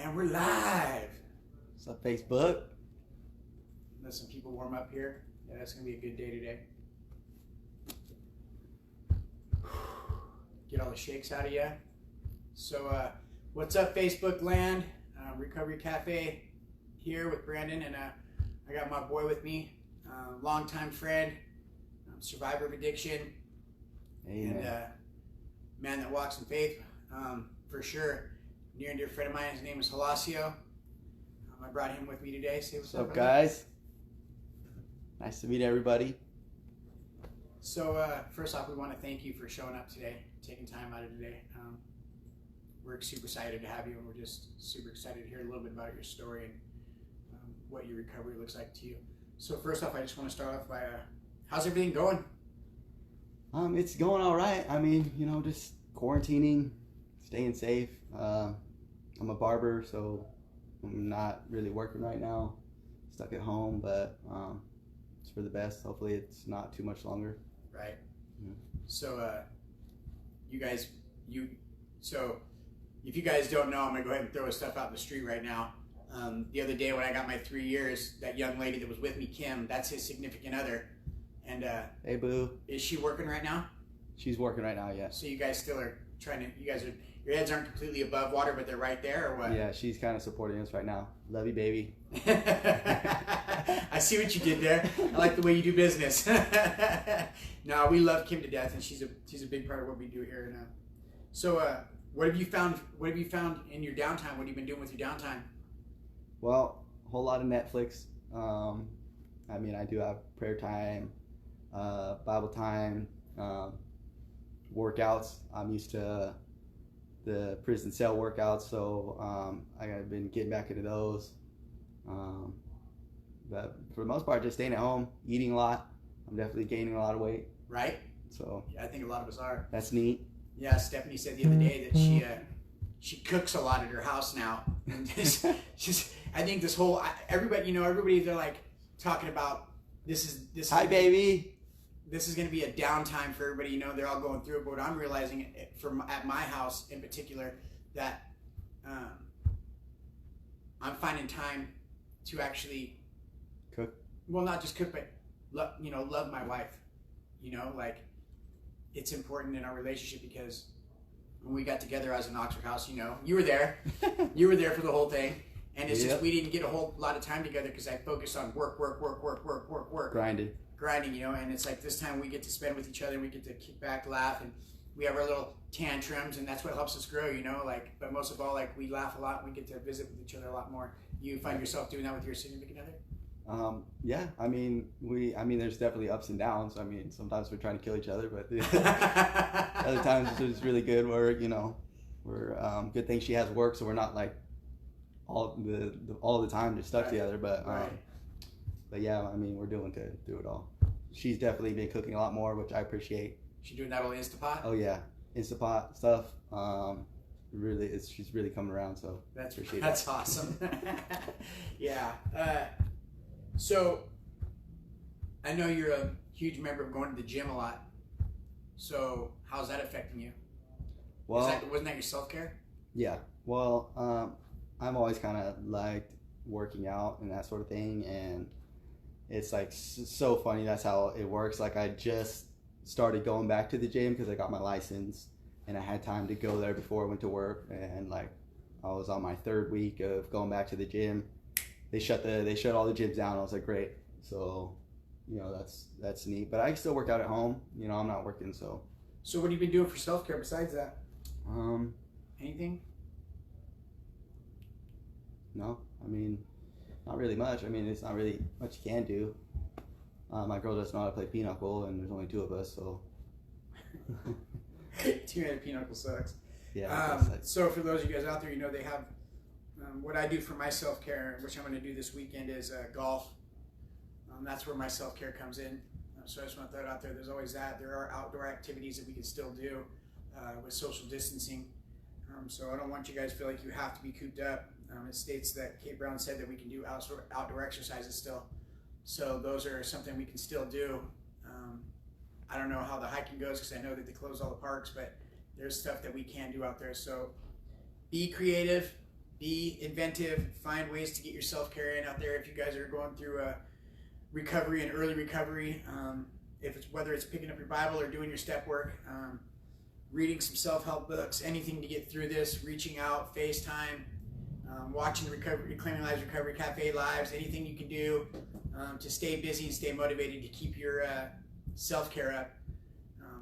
And we're live. What's up, Facebook? Let some people warm up here. Yeah, that's gonna be a good day today. Get all the shakes out of you. So, what's up, Facebook land? Recovery Cafe here with Brandon, and I got my boy with me, longtime friend, survivor of addiction, and man that walks in faith, for sure. Near and dear friend of mine. His name is Gelacio. I brought him with me today. Say what's up, guys. Nice to meet everybody. So first off, we want to thank you for showing up today, taking time out of today. We're super excited to have you, and we're just super excited to hear a little bit about your story and what your recovery looks like to you. So first off, I just want to start off by, how's everything going? It's going all right. I mean, just quarantining, staying safe. I'm a barber, so I'm not really working right now. Stuck at home, but it's for the best. Hopefully it's not too much longer. Right. Yeah. So so if you guys don't know, I'm going to go ahead and throw stuff out in the street right now. The other day when I got my 3 years, that young lady that was with me, Kim, that's his significant other. And hey, boo. Is she working right now? She's working right now, yeah. So you guys still are trying to, your heads aren't completely above water, but they're right there, or what? Yeah, she's kind of supporting us right now. Love you, baby. I see what you did there. I like the way you do business. No, we love Kim to death, and she's a big part of what we do here. And so, what have you found? What have you found in your downtime? What have you been doing with your downtime? Well, a whole lot of Netflix. I mean, I do have prayer time, Bible time, workouts. I'm used to the prison cell workouts, so I've been getting back into those. But for the most part, just staying at home, eating a lot. I'm definitely gaining a lot of weight. Right. So yeah, I think a lot of us are. That's neat. Yeah, Stephanie said the other day that she cooks a lot at her house now. And I think this whole everybody they're like talking about this. Hi, baby. This is going to be a downtime for everybody. They're all going through it, but I'm realizing at my house in particular that I'm finding time to actually cook. Well, not just cook, but love my wife. Like it's important in our relationship because when we got together, I was in Oxford House. You were there. You were there for the whole thing. And it's just we didn't get a whole lot of time together because I focused on work. Grinding, and it's like this time we get to spend with each other, we get to kick back, laugh, and we have our little tantrums, and that's what helps us grow, but most of all, like, we laugh a lot, and we get to visit with each other a lot more. You find yourself doing that with your significant other? Yeah, I mean, there's definitely ups and downs. I mean, sometimes we're trying to kill each other, but other times it's really good where, we're, good thing she has work, so we're not like all the time just stuck together, but, right. But yeah, I mean, we're doing good through it all. She's definitely been cooking a lot more, which I appreciate. She doing that on Instapot? Oh yeah, Instapot stuff. She's really coming around, so that's awesome. Yeah. So I know you're a huge member of going to the gym a lot. So how's that affecting you? Well, wasn't that your self-care? Yeah. Well, I've always kind of liked working out and that sort of thing, and it's like so funny that's how it works. Like I just started going back to the gym because I got my license and I had time to go there before I went to work, and like I was on my 3rd week of going back to the gym. They shut all the gyms down. I was like, great. So that's neat, but I can still work out at home. I'm not working, so what have you been doing for self-care besides that? Anything? No, I mean, not really much. I mean, it's not really much you can do. My girl doesn't know how to play pinochle, and there's only 2 of us, so. 2-handed pinochle sucks. Yeah. So for those of you guys out there, they have what I do for my self-care, which I'm going to do this weekend, is golf. That's where my self-care comes in. So I just want to throw it out there. There's always that. There are outdoor activities that we can still do with social distancing. So I don't want you guys to feel like you have to be cooped up. It states that Kate Brown said that we can do outdoor exercises still. So those are something we can still do. I don't know how the hiking goes because I know that they close all the parks, but there's stuff that we can do out there. So be creative, be inventive, find ways to get your self-care in out there. If you guys are going through a recovery and early recovery, if it's whether it's picking up your Bible or doing your step work, reading some self-help books, anything to get through this, reaching out, FaceTime, watching Reclaiming Lives Recovery Cafe lives, anything you can do to stay busy and stay motivated to keep your self-care up.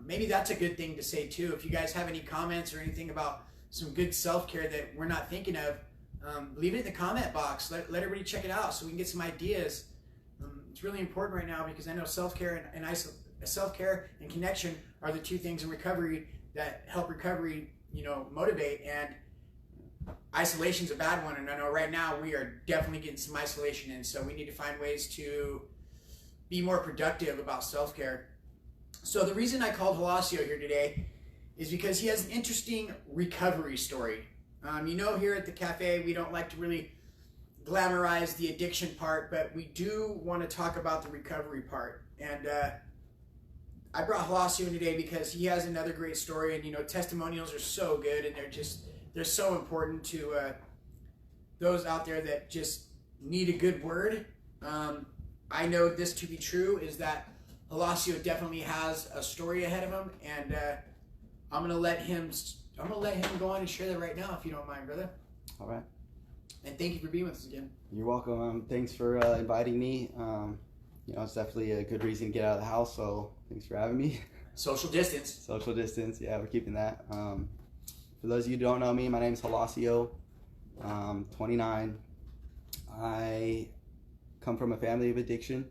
Maybe that's a good thing to say too. If you guys have any comments or anything about some good self-care that we're not thinking of, leave it in the comment box. Let everybody check it out so we can get some ideas. It's really important right now because I know self-care and self-care and connection are the two things in recovery that help recovery, motivate. And isolation's a bad one, and I know right now we are definitely getting some isolation in, so we need to find ways to be more productive about self-care. So the reason I called Gelacio here today is because he has an interesting recovery story. Here at the cafe, we don't like to really glamorize the addiction part, but we do want to talk about the recovery part. And I brought Gelacio in today because he has another great story, and testimonials are so good, and they're so important to those out there that just need a good word. I know this to be true is that Gelacio definitely has a story ahead of him, and I'm gonna let him go on and share that right now, if you don't mind, brother. All right. And thank you for being with us again. You're welcome. Thanks for inviting me. It's definitely a good reason to get out of the house, so thanks for having me. Social distance. Social distance, yeah, we're keeping that. For those of you who don't know me, my name is Gelacio. 29. I come from a family of addiction.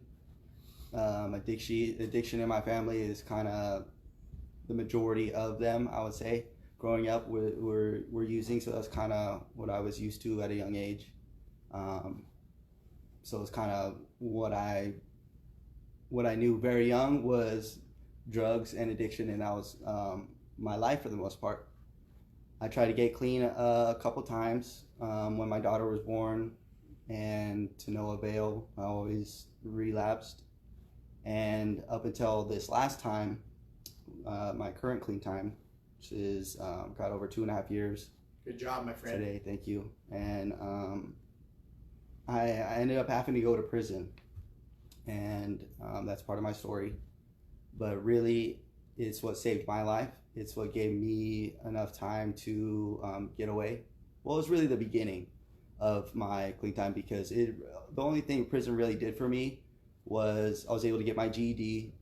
Addiction in my family is kind of the majority of them, I would say. Growing up, we're using, so that's kind of what I was used to at a young age. So it's kind of what I knew very young was drugs and addiction, and that was my life for the most part. I tried to get clean a couple times when my daughter was born, and to no avail. I always relapsed. And up until this last time, my current clean time, which is got over 2.5 years. Good job, my friend. Today, thank you. And I ended up having to go to prison, and that's part of my story. But really, it's what saved my life. It's what gave me enough time to get away. Well, it was really the beginning of my clean time, because the only thing prison really did for me was I was able to get my GED,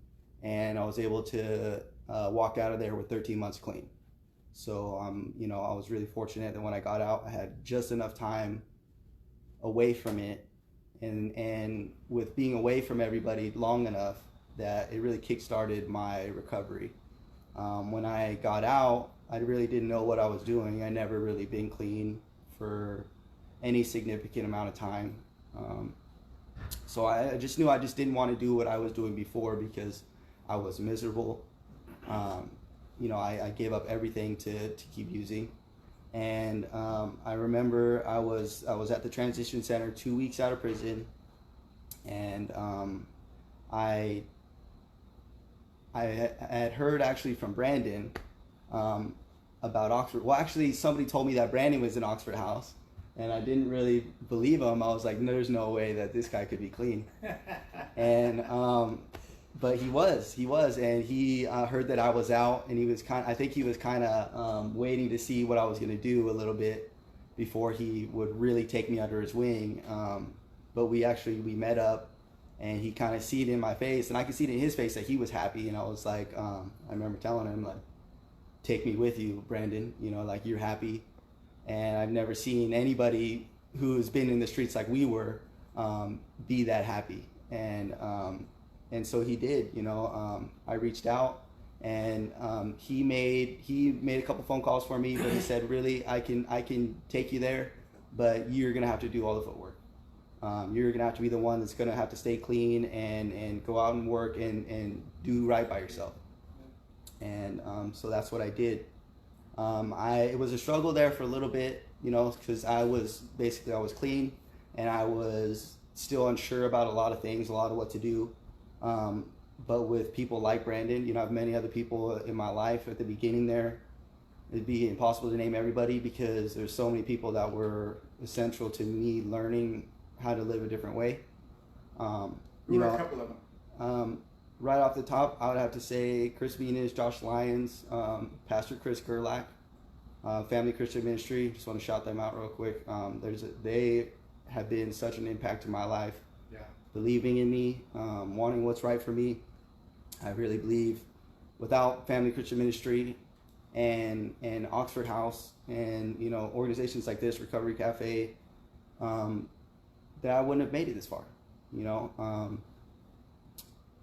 and I was able to walk out of there with 13 months clean. So I was really fortunate that when I got out, I had just enough time away from it, and with being away from everybody long enough that it really kick-started my recovery. When I got out, I really didn't know what I was doing. I never really been clean for any significant amount of time. So I just knew I just didn't want to do what I was doing before because I was miserable. I gave up everything to keep using. And I remember I was at the transition center 2 weeks out of prison, and I had heard actually from Brandon about Oxford. Well, actually, somebody told me that Brandon was in Oxford House, and I didn't really believe him. I was like, there's no way that this guy could be clean. And but he was, and he heard that I was out, and I think he was kind of waiting to see what I was going to do a little bit before he would really take me under his wing. But we met up, and he kind of see it in my face, and I could see it in his face that he was happy. And I was like, I remember telling him, like, take me with you, Brandon, like, you're happy. And I've never seen anybody who's been in the streets like we were be that happy. And so he did. I reached out, and he made a couple phone calls for me, but he said, really, I can take you there, but you're gonna have to do all the footwork. You're gonna have to be the one that's gonna have to stay clean and go out and work and do right by yourself. And so that's what I did. It was a struggle there for a little bit, because I was clean, and I was still unsure about a lot of things, a lot of what to do. But with people like Brandon, I have many other people in my life at the beginning there, it'd be impossible to name everybody because there's so many people that were essential to me learning how to live a different way. Who are a couple of them? Right off the top, I would have to say Chris Venus, Josh Lyons, Pastor Chris Gerlach, Family Christian Ministry. Just want to shout them out real quick. They have been such an impact to my life. Yeah. Believing in me, wanting what's right for me. I really believe without Family Christian Ministry and Oxford House and organizations like this, Recovery Cafe, that I wouldn't have made it this far.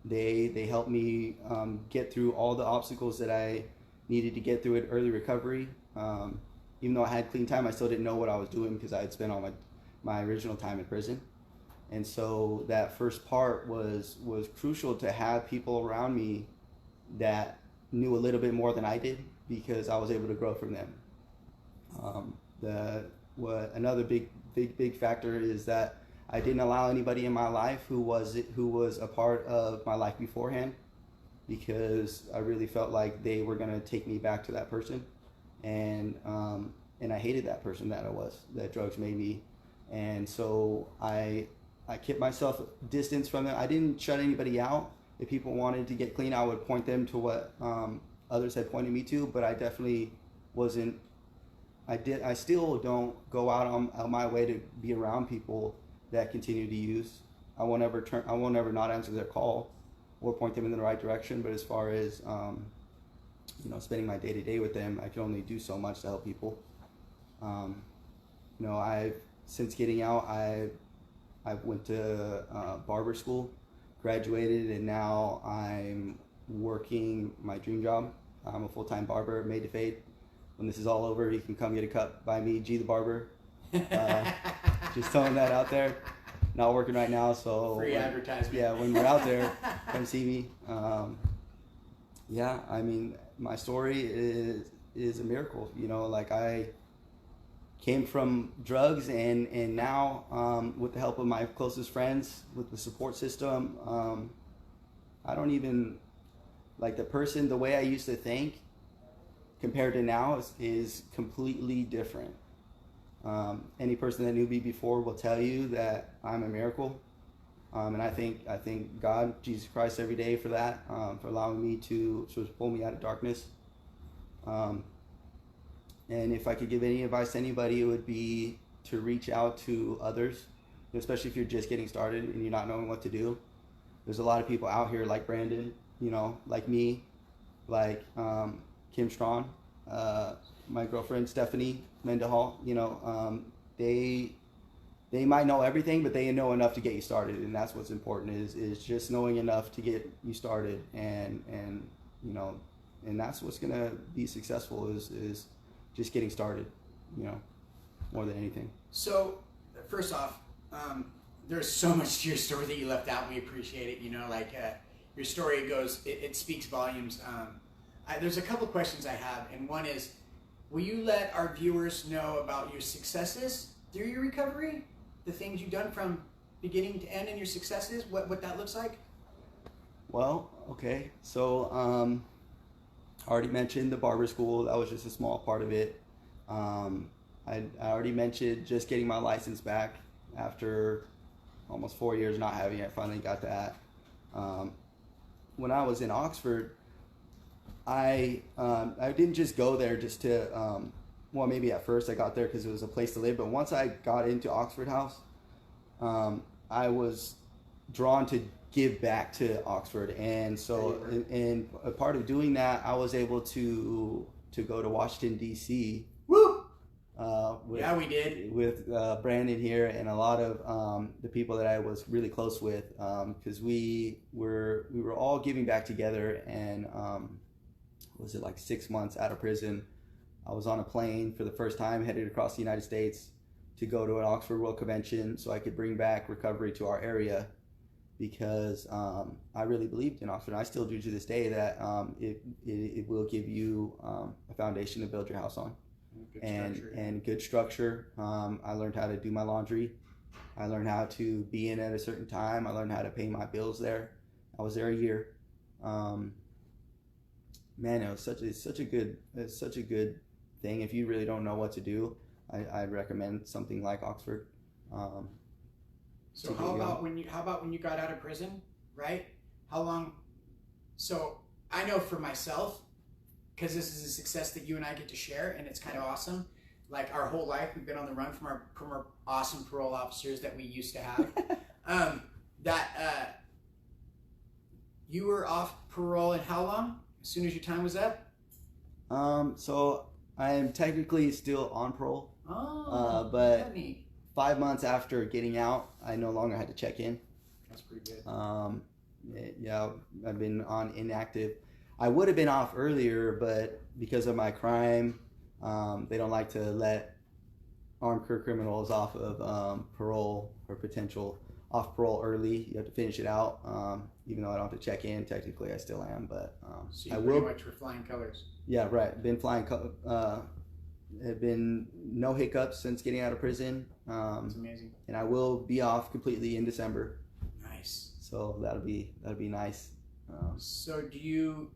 They helped me get through all the obstacles that I needed to get through in early recovery. Even though I had clean time, I still didn't know what I was doing because I had spent all my original time in prison. And so that first part was crucial to have people around me that knew a little bit more than I did because I was able to grow from them. Another big factor is that I didn't allow anybody in my life who was a part of my life beforehand because I really felt like they were going to take me back to that person, and I hated that person that drugs made me, and so I kept myself distance from them. I didn't shut anybody out. If people wanted to get clean, I would point them to what others had pointed me to, but I definitely wasn't. I still don't go out on my way to be around people that continue to use. I won't ever not answer their call or point them in the right direction. But as far as spending my day to day with them, I can only do so much to help people. I've since getting out, I went to barber school, graduated, and now I'm working my dream job. I'm a full-time barber, made to fade. When this is all over, you can come get a cut by me, G the Barber. Just throwing that out there. Not working right now, so free advertisement. Yeah, when we're out there, come see me. My story is a miracle. I came from drugs, and now with the help of my closest friends, with the support system, I don't even the way I used to think compared to now is completely different. Any person that knew me before will tell you that I'm a miracle, and I thank God, Jesus Christ, every day for that, for allowing me to sort of pull me out of darkness. And if I could give any advice to anybody, it would be to reach out to others, especially if you're just getting started and you're not knowing what to do. There's a lot of people out here like Brandon, like me, like Kim Strawn, my girlfriend Stephanie Mendenhall. They might know everything, but they know enough to get you started, and that's what's important is just knowing enough to get you started, and that's what's gonna be successful is just getting started, more than anything. So first off, there's so much to your story that you left out. We appreciate it. Your story it speaks volumes. There's a couple questions I have, and one is, will you let our viewers know about your successes through your recovery? The things you've done from beginning to end and your successes, what that looks like? Well, okay. So I already mentioned the barber school. That was just a small part of it. I already mentioned just getting my license back after almost 4 years not having it. Finally got that. When I was in Oxford, I didn't just go there just to, maybe at first I got there because it was a place to live, but once I got into Oxford House, I was drawn to give back to Oxford, and so and a part of doing that, I was able to go to Washington D.C. Woo! Yeah, we did with Brandon here and a lot of the people that I was really close with, because we were all giving back together, and was it like 6 months out of prison, I was on a plane for the first time, headed across the United States to go to an Oxford World Convention so I could bring back recovery to our area, because I really believed in Oxford. I still do to this day that it will give you a foundation to build your house on. Good structure. I learned how to do my laundry. I learned how to be in at a certain time. I learned how to pay my bills there. I was there a year. Man, it's such a good thing. If you really don't know what to do, I'd recommend something like Oxford. So how about when you got out of prison, right? How long? So I know for myself, because this is a success that you and I get to share, and it's kind of awesome. Like our whole life, we've been on the run from our awesome parole officers that we used to have. You were off parole in how long? As soon as your time was up? So I am technically still on parole. Oh, but 5 months after getting out, I no longer had to check in. That's pretty good. Yeah, I've been on inactive. I would have been off earlier, but because of my crime, they don't like to let armed career criminals off of parole or potential off parole early. You have to finish it out. Even though I don't have to check in, technically I still am. But so you pretty much were flying colors. Yeah, right. Been flying. Have been no hiccups since getting out of prison. That's amazing. And I will be off completely in December. Nice. So that'll be nice. So do you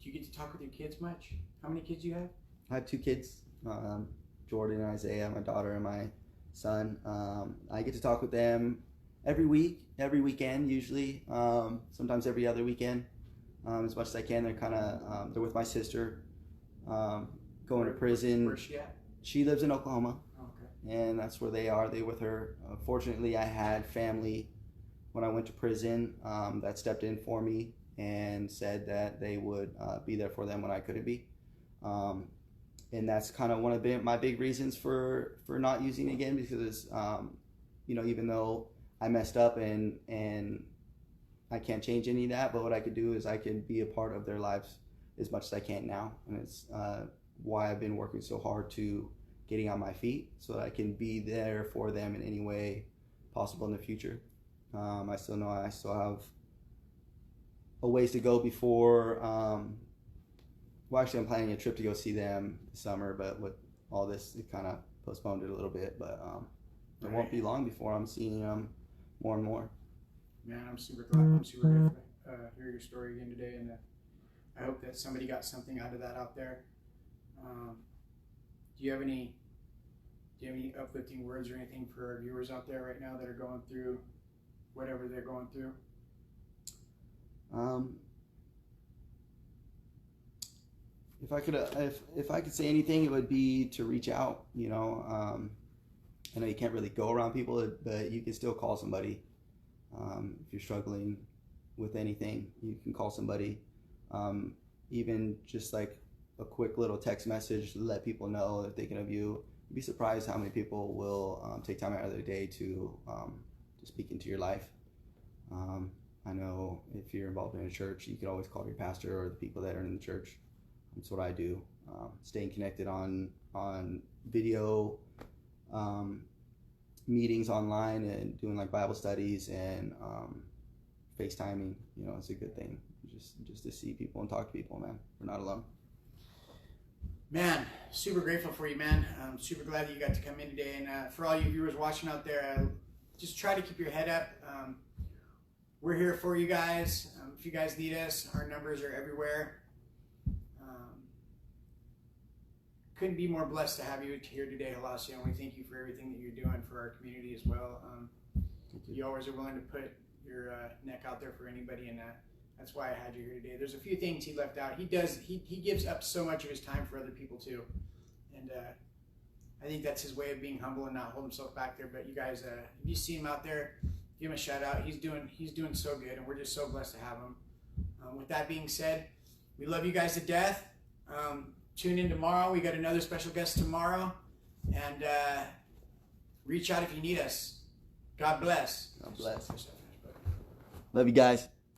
get to talk with your kids much? How many kids do you have? I have 2 kids, Jordan and Isaiah, my daughter and my son. I get to talk with them every weekend usually, sometimes every other weekend, as much as I can. They're with my sister, going to prison. Where's she at? She lives in Oklahoma. Okay. And that's where they are. They're with her. Fortunately, I had family when I went to prison that stepped in for me and said that they would be there for them when I couldn't be. And that's kind of one of my big reasons for not using it again, because even though I messed up and I can't change any of that, but what I could do is I can be a part of their lives as much as I can now. And it's why I've been working so hard to getting on my feet so that I can be there for them in any way possible in the future. I still know I still have a ways to go before. Well, actually, I'm planning a trip to go see them this summer, but with all this, it kind of postponed it a little bit. But it won't be long before I'm seeing them more and more. Man, I'm super glad. I'm super grateful to hear your story again today, and I hope that somebody got something out of that out there. Do you have any uplifting words or anything for our viewers out there right now that are going through whatever they're going through? If I could say anything, it would be to reach out. I know you can't really go around people, but you can still call somebody. If you're struggling with anything, you can call somebody. Even just like a quick little text message to let people know they're thinking of you. You'd be surprised how many people will take time out of their day to speak into your life. I know if you're involved in a church, you could always call your pastor or the people that are in the church. That's what I do. Staying connected on video meetings online and doing like Bible studies and FaceTiming. It's a good thing. Just to see people and talk to people, man. We're not alone. Man, super grateful for you, man. I'm super glad that you got to come in today. And for all you viewers watching out there, just try to keep your head up. We're here for you guys. If you guys need us, our numbers are everywhere. Couldn't be more blessed to have you here today, Gelacio, and we thank you for everything that you're doing for our community as well. You always are willing to put your neck out there for anybody, and that's why I had you here today. There's a few things he left out. He gives up so much of his time for other people too, and I think that's his way of being humble and not hold himself back there. But you guys, if you see him out there, give him a shout out. He's doing so good, and we're just so blessed to have him. With that being said, we love you guys to death. Tune in tomorrow. We got another special guest tomorrow, and reach out if you need us. God bless. God bless. Love you guys.